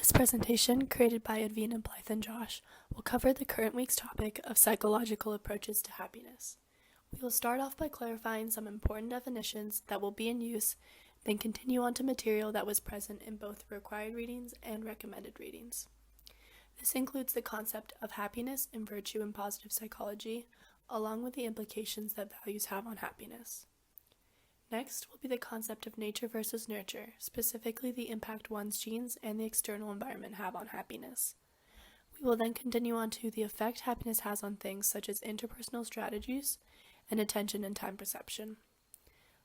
This presentation, created by Edwina, Blythe, and Josh, will cover the current week's topic of psychological approaches to happiness. We will start off by clarifying some important definitions that will be in use, then continue on to material that was present in both required readings and recommended readings. This includes the concept of happiness and virtue in positive psychology, along with the implications that values have on happiness. Next will be the concept of nature versus nurture, specifically the impact one's genes and the external environment have on happiness. We will then continue on to the effect happiness has on things such as interpersonal strategies and attention and time perception.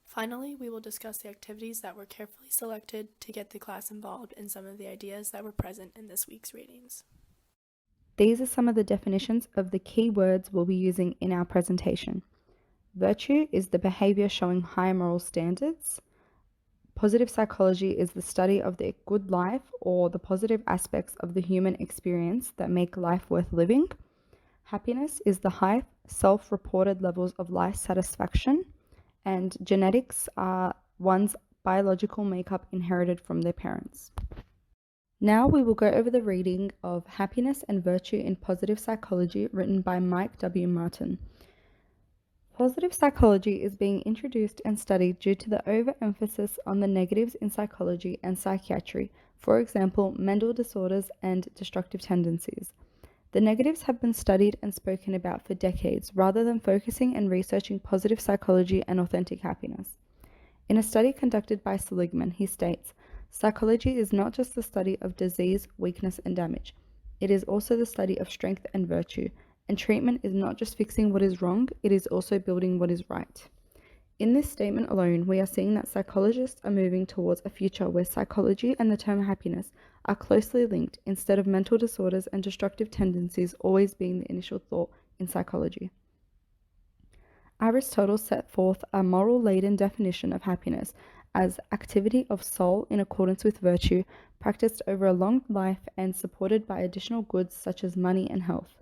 Finally, we will discuss the activities that were carefully selected to get the class involved in some of the ideas that were present in this week's readings. These are some of the definitions of the key words we'll be using in our presentation. Virtue is the behavior showing high moral standards. Positive psychology is the study of the good life or the positive aspects of the human experience that make life worth living. Happiness is the high self-reported levels of life satisfaction, and genetics are one's biological makeup inherited from their parents. Now we will go over the reading of Happiness and Virtue in Positive Psychology, written by Mike W. Martin. Positive psychology is being introduced and studied due to the overemphasis on the negatives in psychology and psychiatry, for example, mental disorders and destructive tendencies. The negatives have been studied and spoken about for decades, rather than focusing and researching positive psychology and authentic happiness. In a study conducted by Seligman, he states, "Psychology is not just the study of disease, weakness, and damage. It is also the study of strength and virtue. And treatment is not just fixing what is wrong, it is also building what is right." In this statement alone, we are seeing that psychologists are moving towards a future where psychology and the term happiness are closely linked, instead of mental disorders and destructive tendencies always being the initial thought in psychology. Aristotle set forth a moral-laden definition of happiness as activity of soul in accordance with virtue, practiced over a long life and supported by additional goods such as money and health.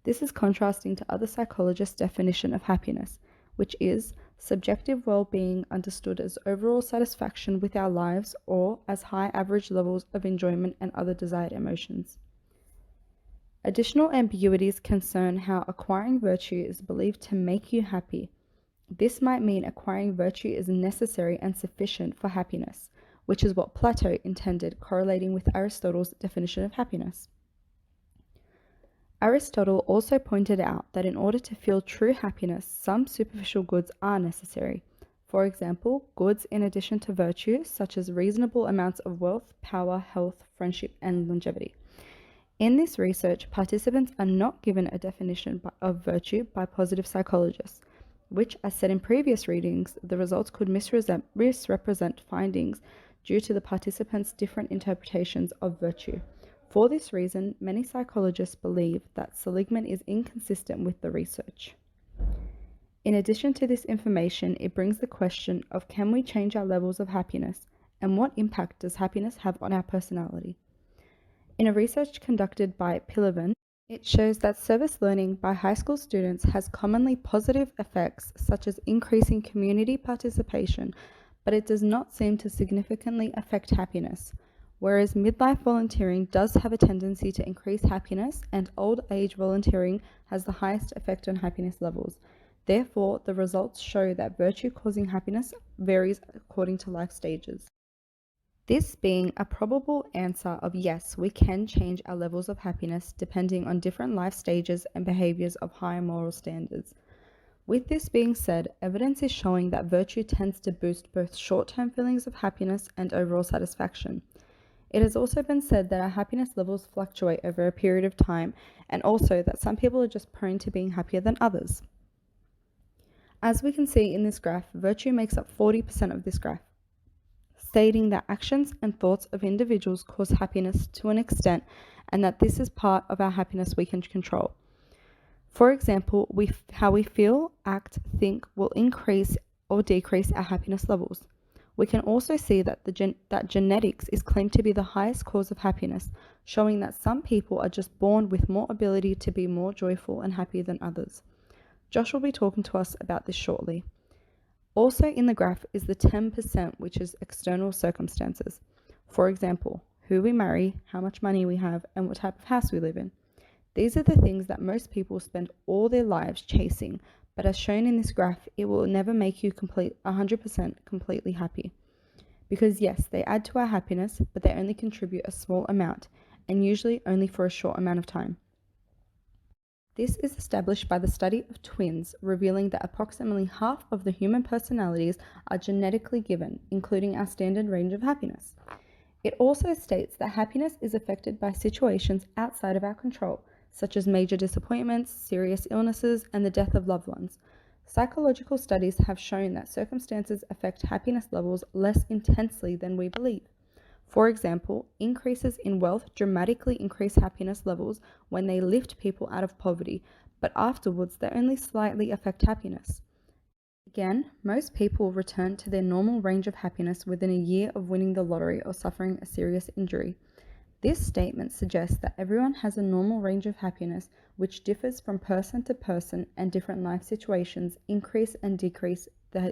This is contrasting to other psychologists' definition of happiness, which is subjective well-being understood as overall satisfaction with our lives or as high average levels of enjoyment and other desired emotions. Additional ambiguities concern how acquiring virtue is believed to make you happy. This might mean acquiring virtue is necessary and sufficient for happiness, which is what Plato intended, correlating with Aristotle's definition of happiness. Aristotle also pointed out that in order to feel true happiness, some superficial goods are necessary. For example, goods in addition to virtue, such as reasonable amounts of wealth, power, health, friendship, and longevity. In this research, participants are not given a definition of virtue by positive psychologists, which, as said in previous readings, the results could misrepresent findings due to the participants' different interpretations of virtue. For this reason, many psychologists believe that Seligman is inconsistent with the research. In addition to this information, it brings the question of, can we change our levels of happiness, and what impact does happiness have on our personality? In a research conducted by Pillivan, it shows that service learning by high school students has commonly positive effects, such as increasing community participation, but it does not seem to significantly affect happiness. Whereas midlife volunteering does have a tendency to increase happiness, and old age volunteering has the highest effect on happiness levels. Therefore, the results show that virtue causing happiness varies according to life stages. This being a probable answer of yes, we can change our levels of happiness depending on different life stages and behaviors of high moral standards. With this being said, evidence is showing that virtue tends to boost both short-term feelings of happiness and overall satisfaction. It has also been said that our happiness levels fluctuate over a period of time, and also that some people are just prone to being happier than others. As we can see in this graph, virtue makes up 40% of this graph, stating that actions and thoughts of individuals cause happiness to an extent, and that this is part of our happiness we can control. For example, how we feel, act, think will increase or decrease our happiness levels. We can also see that genetics is claimed to be the highest cause of happiness, showing that some people are just born with more ability to be more joyful and happy than others. Josh will be talking to us about this shortly. Also in the graph is the 10%, which is external circumstances. For example, who we marry, how much money we have, and what type of house we live in. These are the things that most people spend all their lives chasing, but as shown in this graph, it will never make you 100% completely happy. Because yes, they add to our happiness, but they only contribute a small amount, and usually only for a short amount of time. This is established by the study of twins, revealing that approximately half of the human personalities are genetically given, including our standard range of happiness. It also states that happiness is affected by situations outside of our control, such as major disappointments, serious illnesses, and the death of loved ones. Psychological studies have shown that circumstances affect happiness levels less intensely than we believe. For example, increases in wealth dramatically increase happiness levels when they lift people out of poverty, but afterwards they only slightly affect happiness. Again, most people return to their normal range of happiness within a year of winning the lottery or suffering a serious injury. This statement suggests that everyone has a normal range of happiness which differs from person to person, and different life situations increase and decrease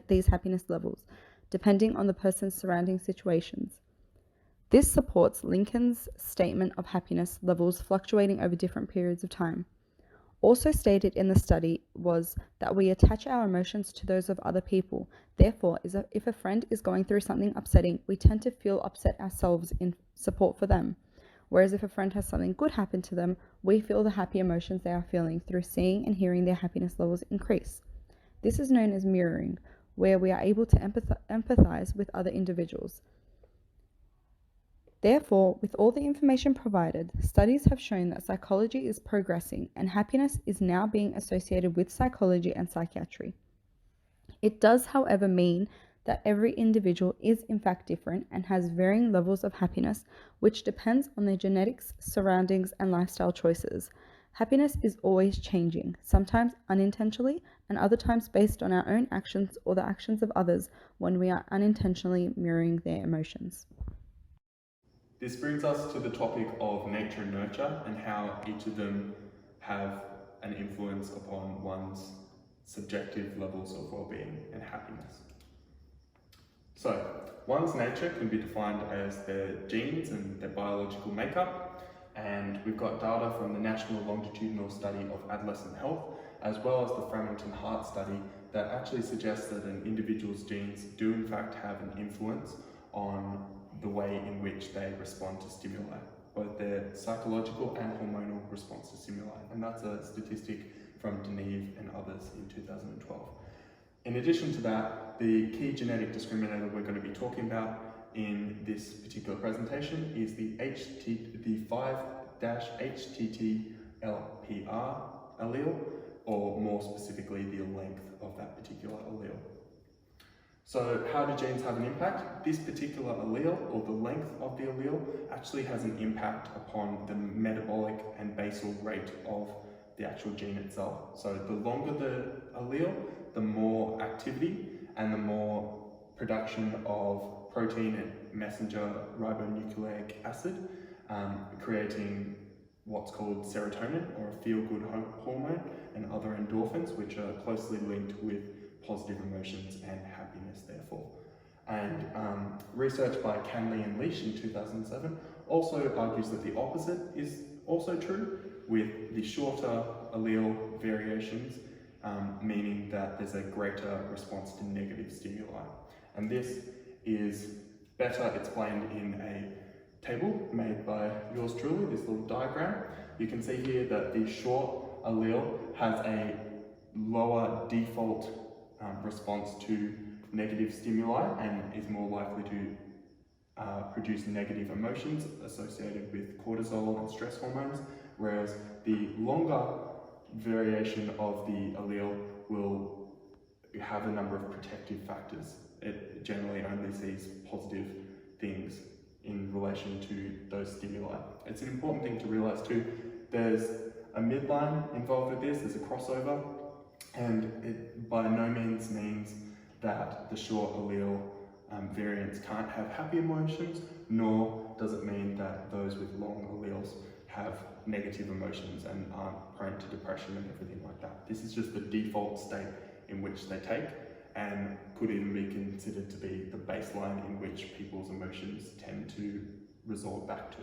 these happiness levels, depending on the person's surrounding situations. This supports Lincoln's statement of happiness levels fluctuating over different periods of time. Also stated in the study was that we attach our emotions to those of other people. Therefore, if a friend is going through something upsetting, we tend to feel upset ourselves in support for them. Whereas if a friend has something good happen to them, we feel the happy emotions they are feeling through seeing and hearing their happiness levels increase. This is known as mirroring, where we are able to empathize with other individuals. Therefore, with all the information provided, studies have shown that psychology is progressing and happiness is now being associated with psychology and psychiatry. It does, however, mean that every individual is in fact different and has varying levels of happiness, which depends on their genetics, surroundings, and lifestyle choices. Happiness is always changing, sometimes unintentionally, and other times based on our own actions or the actions of others when we are unintentionally mirroring their emotions. This brings us to the topic of nature and nurture and how each of them have an influence upon one's subjective levels of well-being and happiness. So, one's nature can be defined as their genes and their biological makeup, and we've got data from the National Longitudinal Study of Adolescent Health, as well as the Framingham Heart Study, that actually suggests that an individual's genes do in fact have an influence on the way in which they respond to stimuli, both their psychological and hormonal response to stimuli. And that's a statistic from Deneve and others in 2012. In addition to that, the key genetic discriminator we're going to be talking about in this particular presentation is the 5-HTT-LPR allele, or more specifically, the length of that particular allele. So how do genes have an impact? This particular allele, or the length of the allele, actually has an impact upon the metabolic and basal rate of the actual gene itself. So the longer the allele, the more activity and the more production of protein and messenger ribonucleic acid, creating what's called serotonin, or a feel-good hormone, and other endorphins, which are closely linked with positive emotions and happiness, therefore. And research by Canley and Leash in 2007 also argues that the opposite is also true, with the shorter allele variations, meaning that there's a greater response to negative stimuli. And this is better explained in a table made by yours truly, this little diagram. You can see here that the short allele has a lower default response to negative stimuli and is more likely to produce negative emotions associated with cortisol and stress hormones, whereas the longer variation of the allele will have a number of protective factors. It generally only sees positive things in relation to those stimuli. It's an important thing to realize too. There's a midline involved with this, there's a crossover, and it by no means means that the short allele variants can't have happy emotions, nor does it mean that those with long alleles have negative emotions and aren't prone to depression and everything like that. This is just the default state in which they take, and could even be considered to be the baseline in which people's emotions tend to resort back to.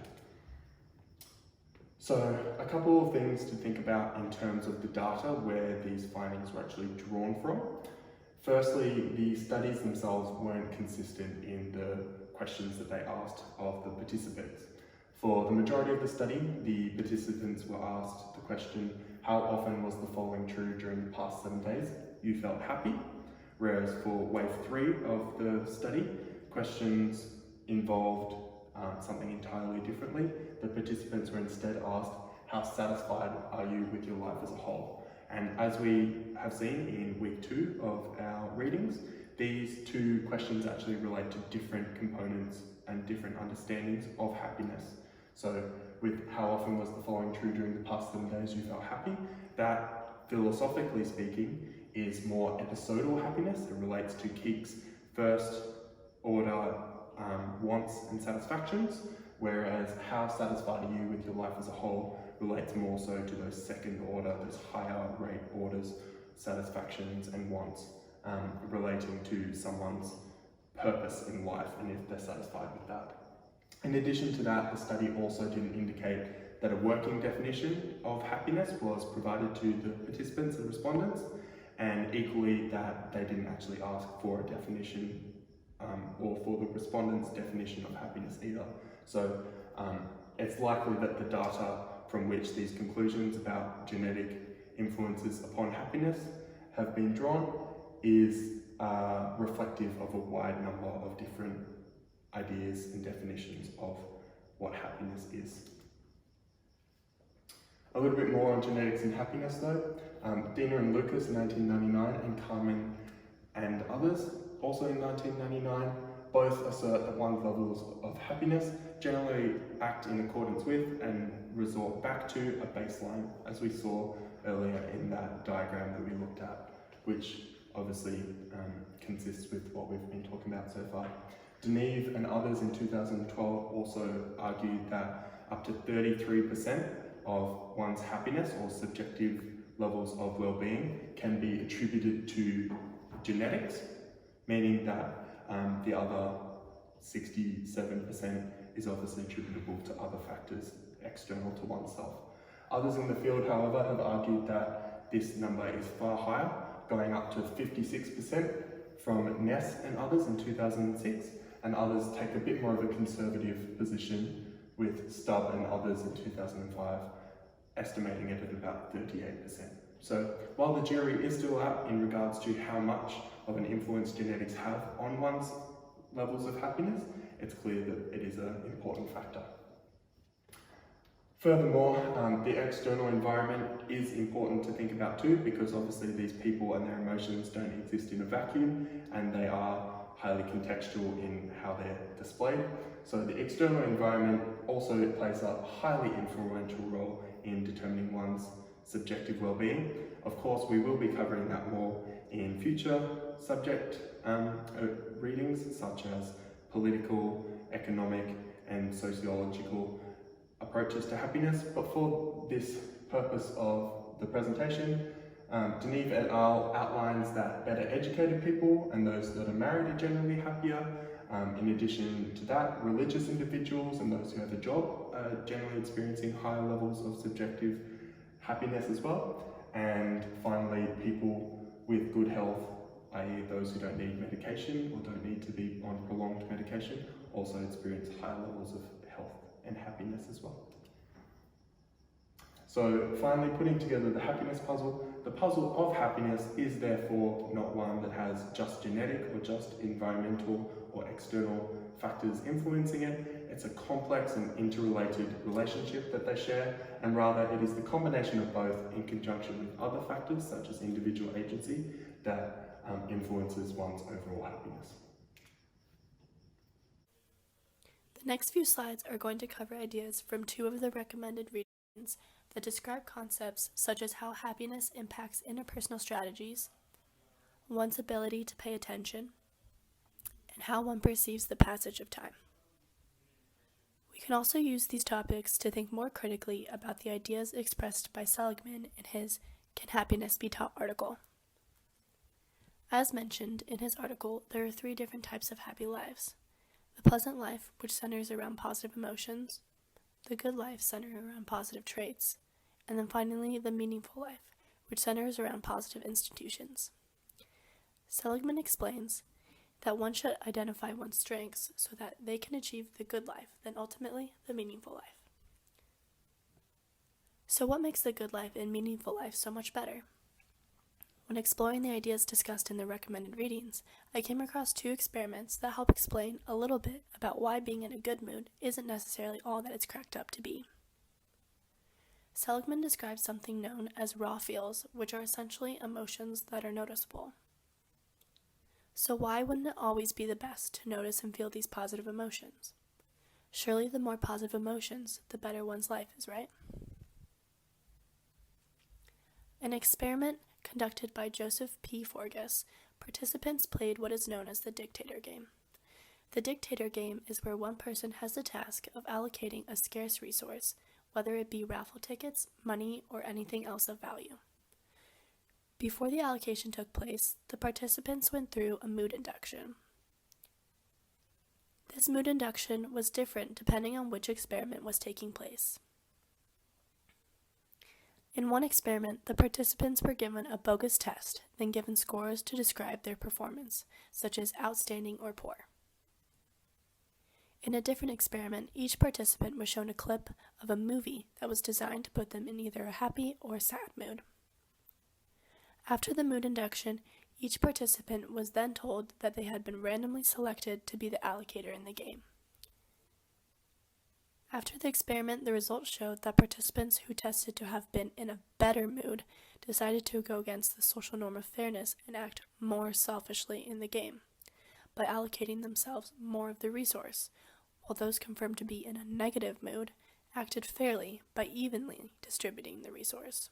So a couple of things to think about in terms of the data where these findings were actually drawn from. Firstly, the studies themselves weren't consistent in the questions that they asked of the participants. For the majority of the study, the participants were asked the question, how often was the following true during the past 7 days? You felt happy. Whereas for wave 3 of the study, questions involved something entirely differently. The participants were instead asked, how satisfied are you with your life as a whole? And as we have seen in week 2 of our readings, these two questions actually relate to different components and different understandings of happiness. So with how often was the following true during the past 7 days you felt happy, that philosophically speaking is more episodal happiness. It relates to Keek's first order wants and satisfactions, whereas how satisfied are you with your life as a whole relates more so to those second order, those higher rate orders, satisfactions and wants relating to someone's purpose in life and if they're satisfied with that. In addition to that, the study also didn't indicate that a working definition of happiness was provided to the participants and respondents, and equally that they didn't actually ask for a definition or for the respondents' definition of happiness either. So it's likely that the data from which these conclusions about genetic influences upon happiness have been drawn is reflective of a wide number of different ideas and definitions of what happiness is. A little bit more on genetics and happiness though. Dina and Lucas in 1999 and Carmen and others also in 1999 both assert that one's levels of happiness generally act in accordance with and resort back to a baseline, as we saw earlier in that diagram that we looked at, which obviously consists with what we've been talking about so far. Deneve and others in 2012 also argued that up to 33% of one's happiness or subjective levels of well-being can be attributed to genetics, meaning that the other 67% is obviously attributable to other factors external to oneself. Others in the field, however, have argued that this number is far higher, going up to 56% from Ness and others in 2006, and others take a bit more of a conservative position with Stubb and others in 2005, estimating it at about 38%. So while the jury is still out in regards to how much of an influence genetics have on one's levels of happiness, it's clear that it is an important factor. Furthermore, the external environment is important to think about too, because obviously these people and their emotions don't exist in a vacuum and they are highly contextual in how they're displayed. So the external environment also plays a highly influential role in determining one's subjective well-being. Of course, we will be covering that more in future subject readings, such as political, economic, and sociological approaches to happiness. But for this purpose of the presentation, Deneve et al. Outlines that better educated people and those that are married are generally happier. In addition to that, religious individuals and those who have a job are generally experiencing higher levels of subjective happiness as well. And finally, people with good health, i.e. those who don't need medication or don't need to be on prolonged medication, also experience higher levels of health and happiness as well. So finally, putting together the happiness puzzle, the puzzle of happiness is therefore not one that has just genetic or just environmental or external factors influencing it. It's a complex and interrelated relationship that they share, and rather it is the combination of both in conjunction with other factors such as individual agency that influences one's overall happiness. The next few slides are going to cover ideas from 2 of the recommended readings that describe concepts such as how happiness impacts interpersonal strategies, one's ability to pay attention, and how one perceives the passage of time. We can also use these topics to think more critically about the ideas expressed by Seligman in his Can Happiness Be Taught article. As mentioned in his article, there are 3 different types of happy lives: the pleasant life, which centers around positive emotions, the good life centering around positive traits, and then finally the meaningful life, which centers around positive institutions. Seligman explains that one should identify one's strengths so that they can achieve the good life, then ultimately the meaningful life. So what makes the good life and meaningful life so much better? When exploring the ideas discussed in the recommended readings, I came across 2 experiments that help explain a little bit about why being in a good mood isn't necessarily all that it's cracked up to be. Seligman describes something known as raw feels, which are essentially emotions that are noticeable. So why wouldn't it always be the best to notice and feel these positive emotions? Surely the more positive emotions, the better one's life is, right? An experiment conducted by Joseph P. Forgas, participants played what is known as the dictator game. The dictator game is where one person has the task of allocating a scarce resource, whether it be raffle tickets, money, or anything else of value. Before the allocation took place, the participants went through a mood induction. This mood induction was different depending on which experiment was taking place. In one experiment, the participants were given a bogus test, then given scores to describe their performance, such as outstanding or poor. In a different experiment, each participant was shown a clip of a movie that was designed to put them in either a happy or sad mood. After the mood induction, each participant was then told that they had been randomly selected to be the allocator in the game. After the experiment, the results showed that participants who tested to have been in a better mood decided to go against the social norm of fairness and act more selfishly in the game, by allocating themselves more of the resource, while those confirmed to be in a negative mood acted fairly by evenly distributing the resource.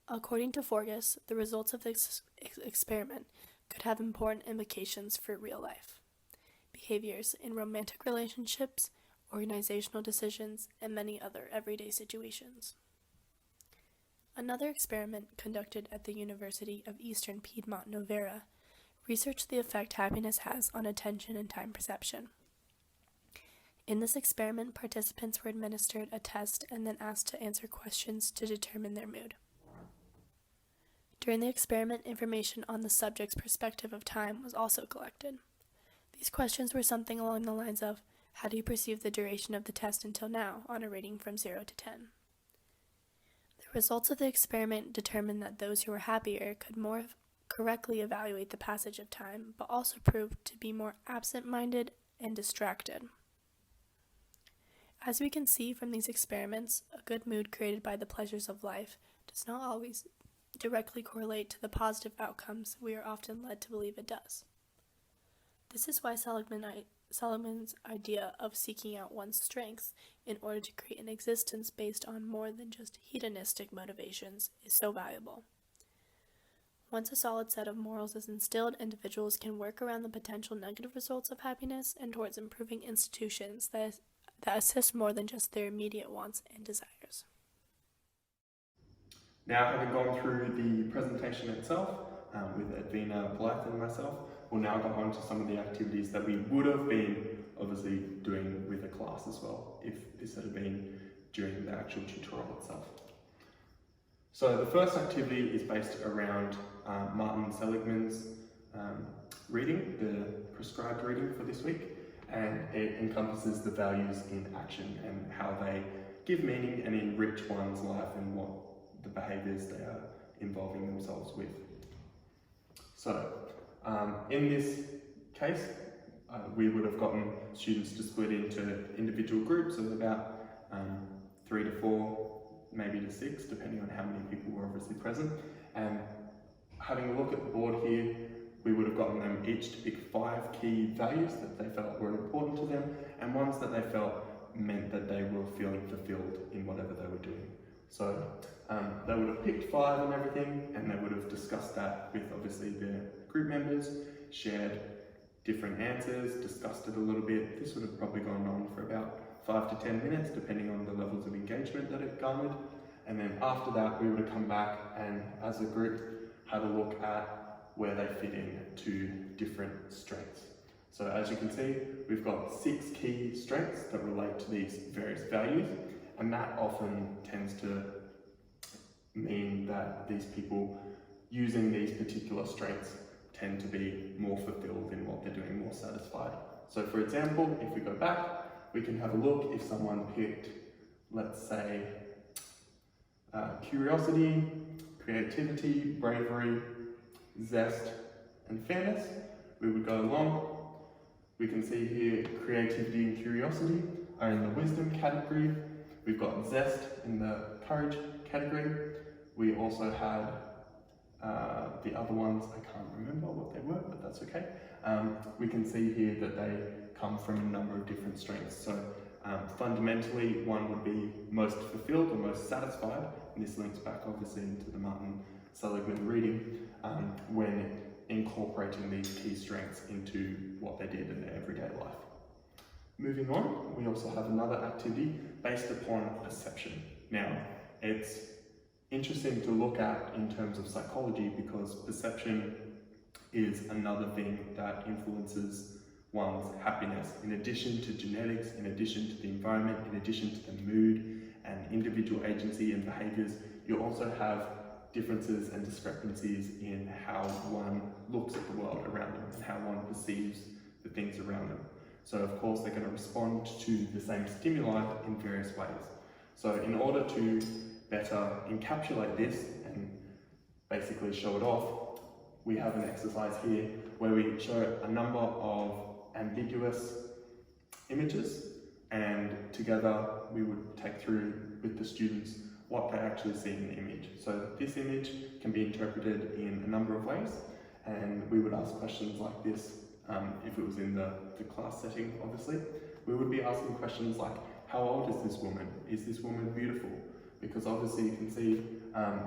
According to Forgas, the results of this experiment could have important implications for real life behaviors in romantic relationships, organizational decisions, and many other everyday situations. Another experiment conducted at the University of Eastern Piedmont Novara researched the effect happiness has on attention and time perception. In this experiment, participants were administered a test and then asked to answer questions to determine their mood. During the experiment, information on the subject's perspective of time was also collected. These questions were something along the lines of, how do you perceive the duration of the test until now, on a rating from 0 to 10? The results of the experiment determined that those who were happier could more correctly evaluate the passage of time, but also proved to be more absent-minded and distracted. As we can see from these experiments, a good mood created by the pleasures of life does not always directly correlate to the positive outcomes we are often led to believe it does. This is why Seligman's idea of seeking out one's strengths in order to create an existence based on more than just hedonistic motivations is so valuable. Once a solid set of morals is instilled, individuals can work around the potential negative results of happiness and towards improving institutions that assist more than just their immediate wants and desires. Now, having gone through the presentation itself with Edwina, Blythe and myself, we'll now go on to some of the activities that we would have been obviously doing with a class as well, if this had been during the actual tutorial itself. So the first activity is based around Martin Seligman's reading, the prescribed reading for this week, and it encompasses the values in action and how they give meaning and enrich one's life and what the behaviours they are involving themselves with. So in this case, we would have gotten students to split into individual groups of about 3 to 4, maybe to 6, depending on how many people were obviously present. And having a look at the board here, we would have gotten them each to pick 5 key values that they felt were important to them, and ones that they felt meant that they were feeling fulfilled in whatever they were doing. So they would have picked 5 and everything, and they would have discussed that with obviously their group members, shared different answers, discussed it a little bit. This would have probably gone on for about 5 to 10 minutes, depending on the levels of engagement that it garnered. And then after that, we would have come back and as a group had a look at where they fit in to different strengths. So as you can see, we've got 6 key strengths that relate to these various values, and that often tends to mean that these people using these particular strengths tend to be more fulfilled in what they're doing, more satisfied. So for example, if we go back, we can have a look if someone picked, let's say, curiosity, creativity, bravery, zest, and fairness. We would go along. We can see here creativity and curiosity are in the wisdom category. We've got zest in the courage category. We also had the other ones, I can't remember what they were, but that's okay. We can see here that they come from a number of different strengths. So fundamentally, one would be most fulfilled or most satisfied, and this links back obviously into the Martin Seligman reading, when incorporating these key strengths into what they did in their everyday life. Moving on, we also have another activity based upon perception. Now, it's interesting to look at in terms of psychology because perception is another thing that influences one's happiness. In addition to genetics, in addition to the environment, in addition to the mood and individual agency and behaviours, you also have differences and discrepancies in how one looks at the world around them and how one perceives the things around them. So of course they're going to respond to the same stimuli in various ways. So in order to better encapsulate this and basically show it off, we have an exercise here where we show a number of ambiguous images, and together we would take through with the students what they actually see in the image. So this image can be interpreted in a number of ways, and we would ask questions like this if it was in the class setting, obviously. We would be asking questions like, how old is this woman? Is this woman beautiful? Because obviously you can see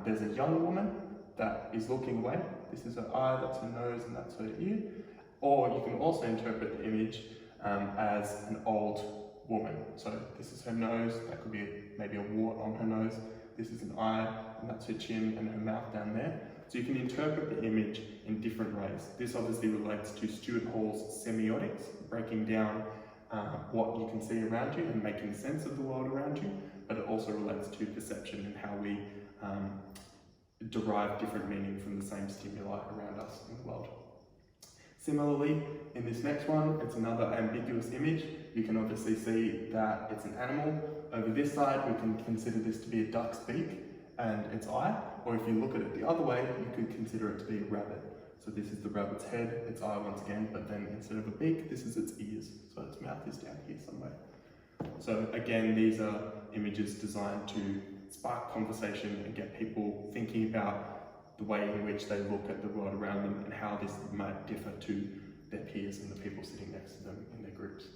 there's a young woman that is looking away. This is her eye, that's her nose, and that's her ear. Or you can also interpret the image as an old woman. So this is her nose, that could be maybe a wart on her nose. This is an eye, and that's her chin and her mouth down there. So you can interpret the image in different ways. This obviously relates to Stuart Hall's semiotics, breaking down what you can see around you and making sense of the world around you, but it also relates to perception and how we derive different meaning from the same stimuli around us in the world. Similarly, in this next one, it's another ambiguous image. You can obviously see that it's an animal. Over this side, we can consider this to be a duck's beak and its eye, or if you look at it the other way, you could consider it to be a rabbit. So this is the rabbit's head, its eye once again, but then instead of a beak, this is its ears. So its mouth is down here somewhere. So again, these are images designed to spark conversation and get people thinking about the way in which they look at the world around them and how this might differ to their peers and the people sitting next to them in their groups.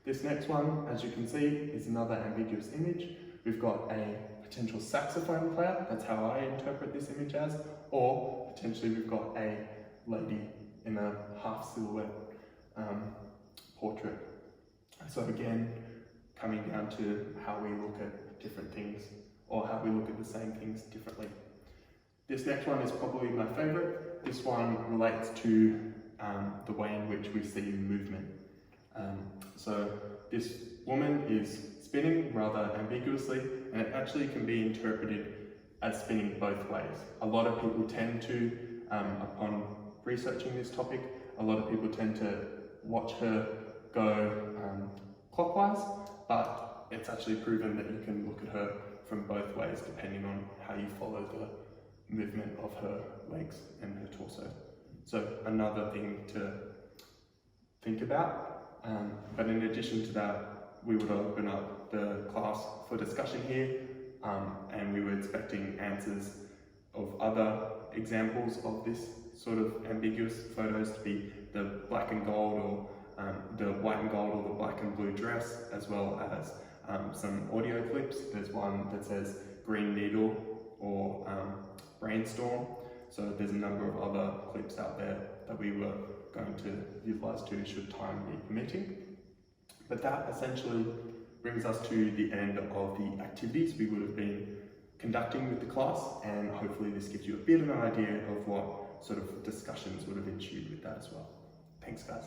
This next one, as you can see, is another ambiguous image. We've got a potential saxophone player, that's how I interpret this image as, or potentially we've got a lady in a half silhouette portrait. So again, coming down to how we look at different things or how we look at the same things differently. This next one is probably my favourite. This one relates to the way in which we see movement. So this woman is spinning rather ambiguously, and it actually can be interpreted as spinning both ways. A lot of people tend to, upon researching this topic, a lot of people tend to watch her go clockwise, but it's actually proven that you can look at her from both ways depending on how you follow the movement of her legs and her torso. So another thing to think about. But in addition to that, we would open up the class for discussion here, and we were expecting answers of other examples of this sort of ambiguous photos to be the black and gold or the white and gold or the black and blue dress, as well as some audio clips. There's one that says Green Needle or Brainstorm. So there's a number of other clips out there that we were going to utilise too should time be permitting. But that essentially brings us to the end of the activities we would have been conducting with the class, and hopefully this gives you a bit of an idea of what sort of discussions would have ensued with that as well. Thanks guys.